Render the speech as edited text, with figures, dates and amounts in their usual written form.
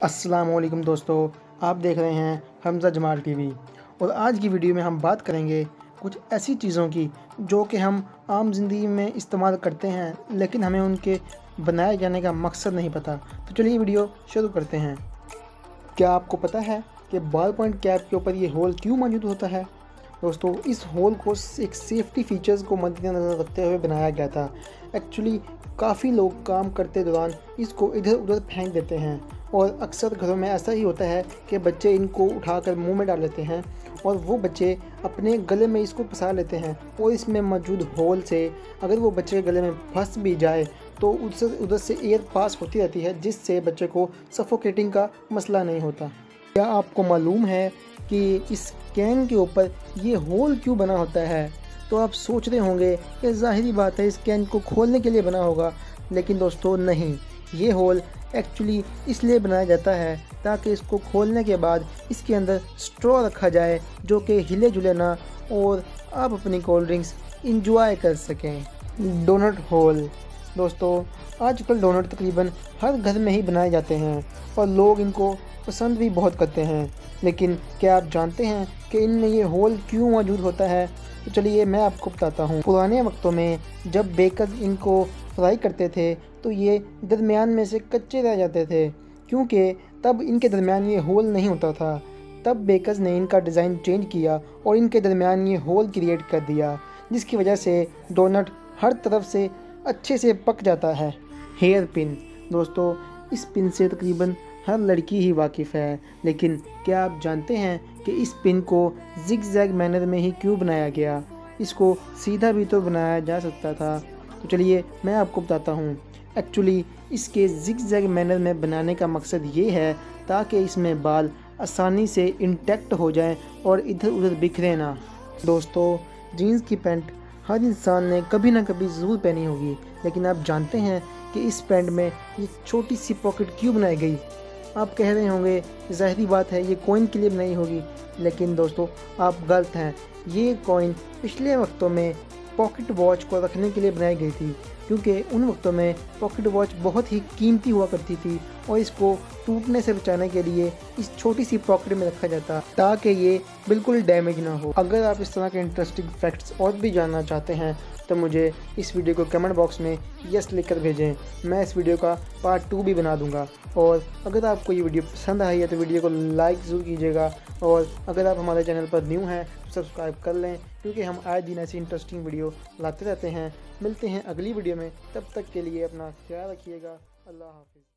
अस्सलाम वालेकुम दोस्तों, आप देख रहे हैं हमज़ा जमाल टीवी। और आज की वीडियो में हम बात करेंगे कुछ ऐसी चीज़ों की जो कि हम आम ज़िंदगी में इस्तेमाल करते हैं लेकिन हमें उनके बनाए जाने का मकसद नहीं पता। तो चलिए वीडियो शुरू करते हैं। क्या आपको पता है कि बॉल पॉइंट कैप के ऊपर ये होल क्यों मौजूद होता है? दोस्तों, इस होल को एक सेफ्टी फीचर्स को मद्देनज़र रखते हुए बनाया गया था। एक्चुअली काफ़ी लोग काम करते दौरान इसको इधर उधर फेंक देते हैं और अक्सर घरों में ऐसा ही होता है कि बच्चे इनको उठाकर मुंह में डाल लेते हैं और वो बच्चे अपने गले में इसको फंसा लेते हैं और इसमें मौजूद होल से अगर वो बच्चे के गले में फंस भी जाए तो उधर से एयर पास होती रहती है, जिससे बच्चे को सफोकेटिंग का मसला नहीं होता। क्या आपको मालूम है कि इस कैन के ऊपर ये होल क्यों बना होता है? तो आप सोच रहे होंगे कि ज़ाहिरी बात है इस कैन को खोलने के लिए बना होगा, लेकिन दोस्तों नहीं, ये होल एक्चुअली इसलिए बनाया जाता है ताकि इसको खोलने के बाद इसके अंदर स्ट्रॉ रखा जाए जो कि हिले जुले ना और आप अपनी कोल्ड ड्रिंक्स इंजॉय कर सकें। Donut hole. दोस्तों, आजकल डोनट तकरीबन हर घर में ही बनाए जाते हैं और लोग इनको पसंद भी बहुत करते हैं, लेकिन क्या आप जानते हैं कि इनमें ये होल क्यों मौजूद होता है? तो चलिए मैं आपको बताता हूँ। पुराने वक्तों में जब बेकर इनको फ्राई करते थे तो ये दरमियान में से कच्चे रह जाते थे, क्योंकि तब इनके दरमियान ये होल नहीं होता था। तब बेकर्स ने इनका डिज़ाइन चेंज किया और इनके दरमियान ये होल क्रिएट कर दिया, जिसकी वजह से डोनट हर तरफ से अच्छे से पक जाता है। Hair pin. दोस्तों, इस पिन से तकरीबन हर लड़की ही वाकिफ़ है, लेकिन क्या आप जानते हैं कि इस पिन को जिग जैग मैनर में ही क्यों बनाया गया? इसको सीधा भी तो बनाया जा सकता था। तो चलिए मैं आपको बताता हूँ। एक्चुअली इसके जिग जैग मैनर में बनाने का मकसद ये है ताकि इसमें बाल आसानी से इंटैक्ट हो जाएं और इधर उधर बिखरे ना। दोस्तों, जीन्स की पैंट हर इंसान ने कभी ना कभी ज़रूर पहनी होगी, लेकिन आप जानते हैं कि इस पैंट में ये छोटी सी पॉकेट क्यों बनाई गई? आप कह रहे होंगे ज़ाहिरी बात है ये कॉइन के लिए बनाई होगी, लेकिन दोस्तों आप गलत हैं। ये कॉइन पिछले वक्तों में पॉकेट वॉच को रखने के लिए बनाई गई थी, क्योंकि उन वक्तों में पॉकेट वॉच बहुत ही कीमती हुआ करती थी और इसको टूटने से बचाने के लिए इस छोटी सी पॉकेट में रखा जाता ताकि ये बिल्कुल डैमेज ना हो। अगर आप इस तरह के इंटरेस्टिंग फैक्ट्स और भी जानना चाहते हैं तो मुझे इस वीडियो को कमेंट बॉक्स में यस लिखकर भेजें। मैं इस वीडियो का पार्ट 2 भी बना दूंगा। और अगर आपको ये वीडियो पसंद आई है तो वीडियो को लाइक ज़रूर कीजिएगा, और अगर आप हमारे चैनल पर न्यू हैं तो सब्सक्राइब कर लें, क्योंकि हम आए दिन ऐसी इंटरेस्टिंग वीडियो लाते रहते हैं। मिलते हैं अगली वीडियो में, तब तक के लिए अपना ख्याल रखिएगा। अल्लाह हाफ़िज़।